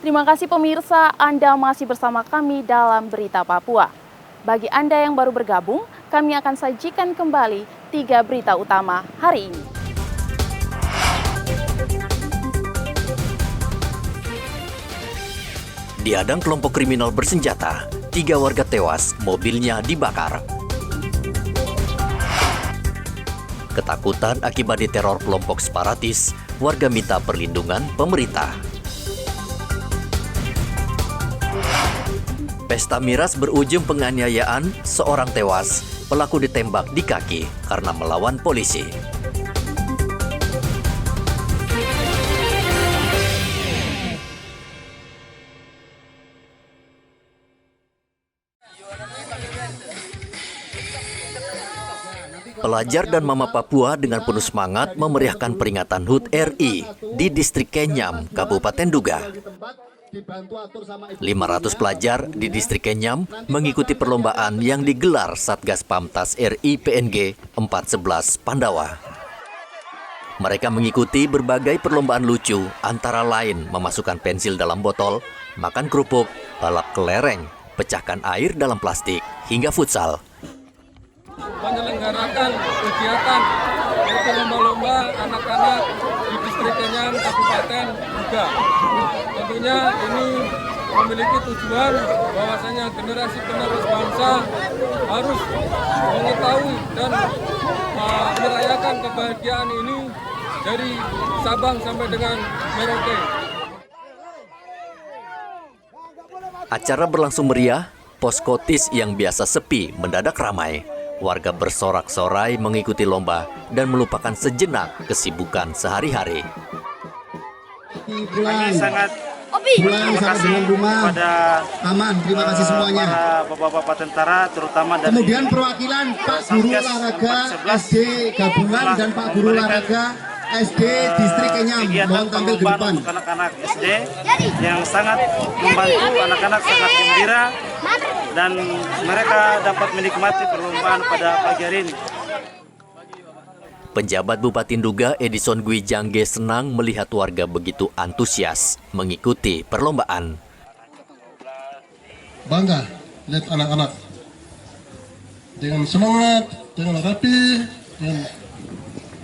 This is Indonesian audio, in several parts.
Terima kasih pemirsa, Anda masih bersama kami dalam Berita Papua. Bagi Anda yang baru bergabung, kami akan sajikan kembali 3 berita utama hari ini. Diadang kelompok kriminal bersenjata, 3 warga tewas, mobilnya dibakar. Ketakutan akibat diteror kelompok separatis, warga minta perlindungan pemerintah. Pesta miras berujung penganiayaan, seorang tewas, pelaku ditembak di kaki karena melawan polisi. Pelajar dan Mama Papua dengan penuh semangat memeriahkan peringatan HUT RI di Distrik Kenyam, Kabupaten Duga. 500 pelajar di Distrik Kenyam mengikuti perlombaan yang digelar Satgas Pamtas RI PNG 411 Pandawa. Mereka mengikuti berbagai perlombaan lucu, antara lain memasukkan pensil dalam botol, makan kerupuk, balap kelereng, pecahkan air dalam plastik, hingga futsal. Menyelenggarakan kegiatan yaitu lomba-lomba anak-anak di Distrik Kenyam, Kabupaten Duga. Tentunya ini memiliki tujuan bahwasanya generasi penerus bangsa harus mengetahui dan merayakan kebahagiaan ini dari Sabang sampai dengan Merauke. Acara berlangsung meriah, poskotis yang biasa sepi mendadak ramai. Warga bersorak-sorai mengikuti lomba dan melupakan sejenak kesibukan sehari-hari. Kami sangat terima kasih kepada aman, terima kasih semuanya. Para bapak-bapak tentara, terutama dari kemudian perwakilan Pak Guru Olahraga SD Gabungan dan Pak Guru Olahraga SD Distrik Kenyam, mohon tampil ke depan. Untuk anak-anak SD yang sangat membantu anak-anak, sangat gembira dan mereka dapat menikmati perlombaan pada pagi hari ini. Penjabat Bupati Duga Edison Gwi Jangge senang melihat warga begitu antusias mengikuti perlombaan. Bangga lihat anak-anak dengan semangat, dengan rapi, dengan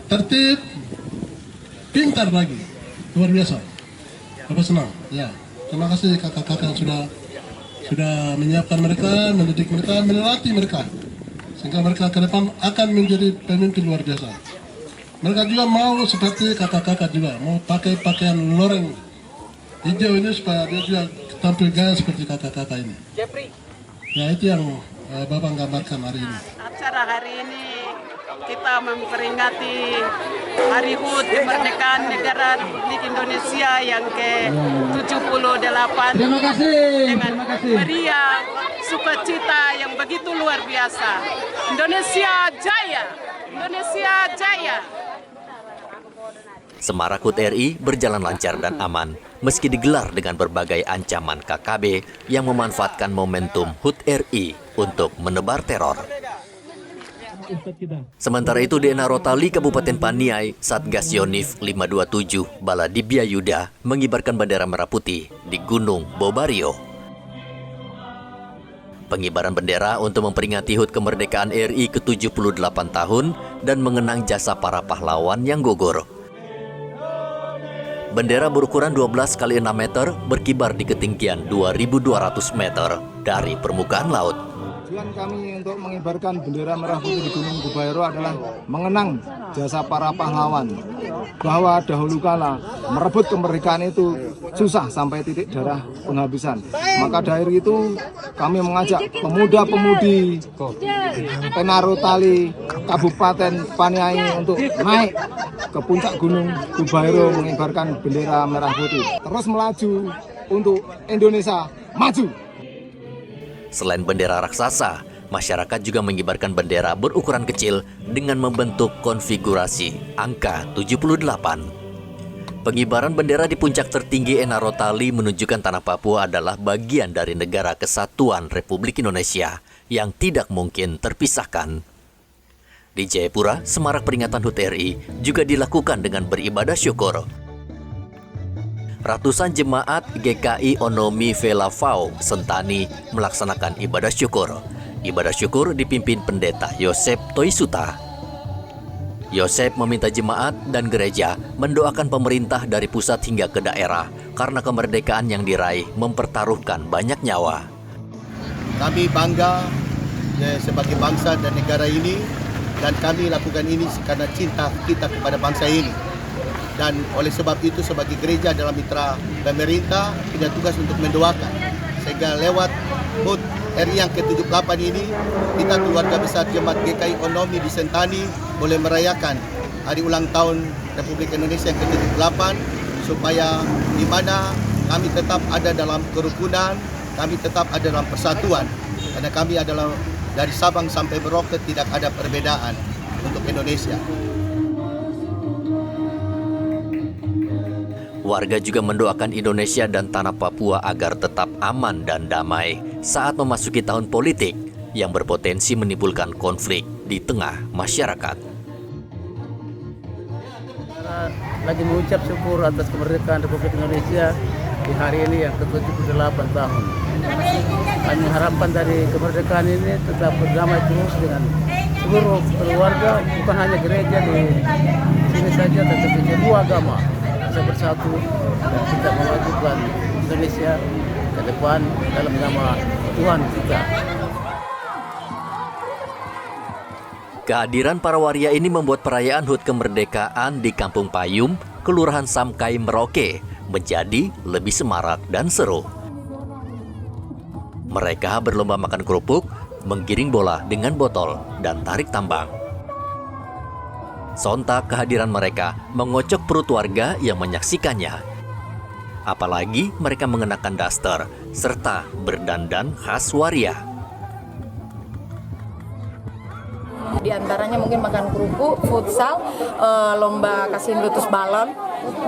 tertib, pintar lagi, luar biasa. Bapak senang. Ya, terima kasih kakak-kakak yang sudah menyiapkan mereka, mendidik mereka, melatih mereka, sehingga mereka ke depan akan menjadi pemimpin luar biasa. Mereka juga mau seperti kakak-kakak juga, mau pakai pakaian loreng hijau ini supaya dia juga tampil gaya seperti kakak-kakak ini. Ya, itu yang Bapak gambarkan hari ini. Acara hari ini kita memperingati Hari HUT kemerdekaan negara Republik Indonesia yang ke-78 dengan meriah, sukacita yang begitu luar biasa. Indonesia Jaya! Indonesia Jaya! Semarak HUT RI berjalan lancar dan aman, meski digelar dengan berbagai ancaman KKB yang memanfaatkan momentum HUT RI untuk menebar teror. Sementara itu di Enarotali, Kabupaten Paniai, Satgas Yonif 527 Baladibia Yuda mengibarkan bendera merah putih di Gunung Bobario. Pengibaran bendera untuk memperingati HUT kemerdekaan RI ke-78 tahun dan mengenang jasa para pahlawan yang gugur. Bendera berukuran 12 x 6 meter berkibar di ketinggian 2.200 meter dari permukaan laut. Tujuan kami untuk mengibarkan bendera merah putih di Gunung Bobairo adalah mengenang jasa para pahlawan, bahwa dahulu kala merebut kemerdekaan itu susah sampai titik darah penghabisan. Maka dari itu kami mengajak pemuda-pemudi Enarotali Kabupaten Paniai untuk naik ke puncak Gunung Bobairo mengibarkan bendera merah putih. Terus melaju untuk Indonesia maju. Selain bendera raksasa, masyarakat juga mengibarkan bendera berukuran kecil dengan membentuk konfigurasi angka 78. Pengibaran bendera di puncak tertinggi Enarotali menunjukkan tanah Papua adalah bagian dari negara kesatuan Republik Indonesia yang tidak mungkin terpisahkan. Di Jayapura, semarak peringatan HUT RI juga dilakukan dengan beribadah syukur. ratusan jemaat GKI Onomi Vela Fau Sentani melaksanakan ibadah syukur. Ibadah syukur dipimpin Pendeta Yosep Toisuta. Yosep meminta jemaat dan gereja mendoakan pemerintah dari pusat hingga ke daerah karena kemerdekaan yang diraih mempertaruhkan banyak nyawa. Kami bangga sebagai bangsa dan negara ini, dan kami lakukan ini karena cinta kita kepada bangsa ini. Dan oleh sebab itu sebagai gereja dalam mitra pemerintah punya tugas untuk mendoakan. Sehingga lewat HUT RI yang ke-78 ini, kita keluarga besar Jemaat GKI Onomi di Sentani boleh merayakan hari ulang tahun Republik Indonesia yang ke-78, supaya di mana kami tetap ada dalam kerukunan, kami tetap ada dalam persatuan. Karena kami adalah dari Sabang sampai Merauke tidak ada perbedaan untuk Indonesia. Warga juga mendoakan Indonesia dan tanah Papua agar tetap aman dan damai saat memasuki tahun politik yang berpotensi menimbulkan konflik di tengah masyarakat. Lagi mengucap syukur atas kemerdekaan Republik Indonesia di hari ini yang ke-78 tahun. Kami mengharapkan dari kemerdekaan ini tetap berdamai terus dengan seluruh keluarga, bukan hanya gereja di sini saja, tetapi semua agama bisa bersatu dan kita memajukan Indonesia ke depan dalam nama Tuhan kita. Kehadiran para waria ini membuat perayaan HUT kemerdekaan di Kampung Payum, Kelurahan Samkai, Merauke menjadi lebih semarak dan seru. Mereka berlomba makan kerupuk, menggiring bola dengan botol, dan tarik tambang. Sontak kehadiran mereka mengocok perut warga yang menyaksikannya. Apalagi mereka mengenakan daster serta berdandan khas waria. Di antaranya mungkin makan kerupuk, futsal, lomba kasih lutus balon.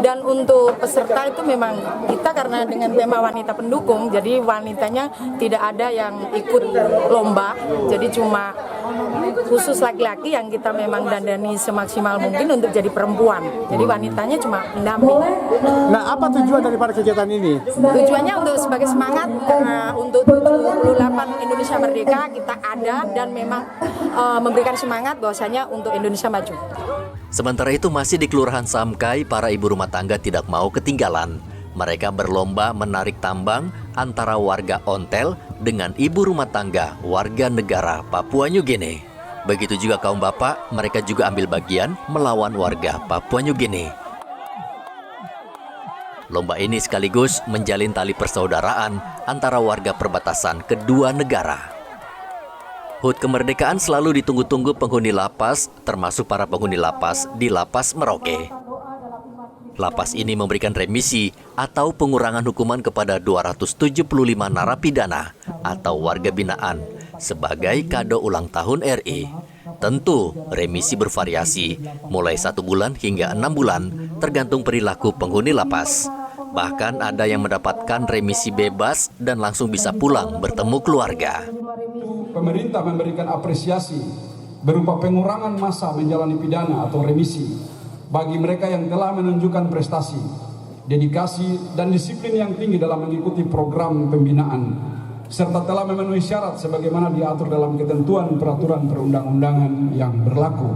Dan untuk peserta itu memang kita karena dengan tema wanita pendukung, jadi wanitanya tidak ada yang ikut lomba, jadi cuma khusus laki-laki yang kita memang dandani semaksimal mungkin untuk jadi perempuan. Jadi wanitanya cuma pendamping. Nah, apa tujuan daripada kegiatan ini? Tujuannya untuk sebagai semangat untuk 78 Indonesia Merdeka kita ada dan memang memberikan semangat bahwasanya untuk Indonesia maju. Sementara itu masih di Kelurahan Samkai, para ibu rumah tangga tidak mau ketinggalan. Mereka berlomba menarik tambang antara warga Ontel dengan ibu rumah tangga warga negara Papua New Guinea. Begitu juga kaum bapak, mereka juga ambil bagian melawan warga Papua New Guinea. Lomba ini sekaligus menjalin tali persaudaraan antara warga perbatasan kedua negara. HUT kemerdekaan selalu ditunggu-tunggu penghuni lapas, termasuk para penghuni lapas di Lapas Merauke. Lapas ini memberikan remisi atau pengurangan hukuman kepada 275 narapidana atau warga binaan sebagai kado ulang tahun RI. Tentu, remisi bervariasi, mulai 1 bulan hingga 6 bulan, tergantung perilaku penghuni lapas. Bahkan ada yang mendapatkan remisi bebas dan langsung bisa pulang bertemu keluarga. Pemerintah memberikan apresiasi berupa pengurangan masa menjalani pidana atau remisi bagi mereka yang telah menunjukkan prestasi, dedikasi, dan disiplin yang tinggi dalam mengikuti program pembinaan, serta telah memenuhi syarat sebagaimana diatur dalam ketentuan peraturan perundang-undangan yang berlaku.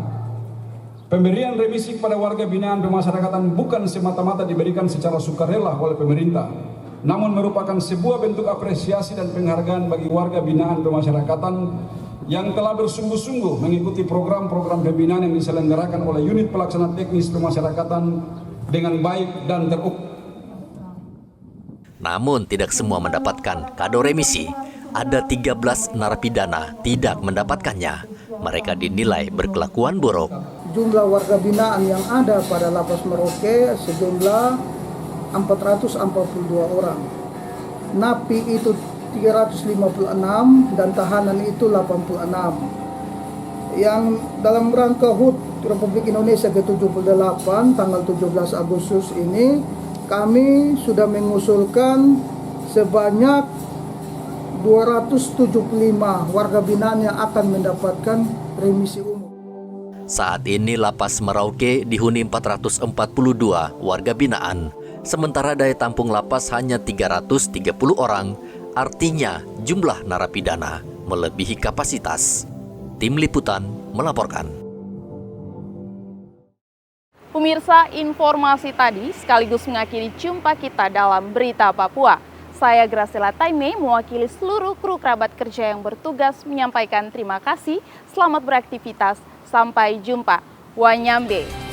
Pemberian remisi kepada warga binaan pemasyarakatan bukan semata-mata diberikan secara sukarela oleh pemerintah, namun merupakan sebuah bentuk apresiasi dan penghargaan bagi warga binaan pemasyarakatan yang telah bersungguh-sungguh mengikuti program-program pembinaan yang diselenggarakan oleh unit pelaksana teknis pemasyarakatan dengan baik dan terukur. Namun tidak semua mendapatkan kado remisi. Ada 13 narapidana tidak mendapatkannya. Mereka dinilai berkelakuan buruk. Jumlah warga binaan yang ada pada Lapas Merauke sejumlah 442 orang. Napi itu 356 dan tahanan itu 86. Yang dalam rangka HUT Republik Indonesia ke-78 tanggal 17 Agustus ini kami sudah mengusulkan sebanyak 275 warga binaan yang akan mendapatkan remisi umum. Saat ini Lapas Merauke dihuni 442 warga binaan. sementara daya tampung lapas hanya 330 orang, artinya jumlah narapidana melebihi kapasitas. Tim Liputan melaporkan. Pemirsa, informasi tadi sekaligus mengakhiri jumpa kita dalam Berita Papua. Saya Graciela Taime mewakili seluruh kru kerabat kerja yang bertugas menyampaikan terima kasih, selamat beraktivitas, sampai jumpa. Wanyambe.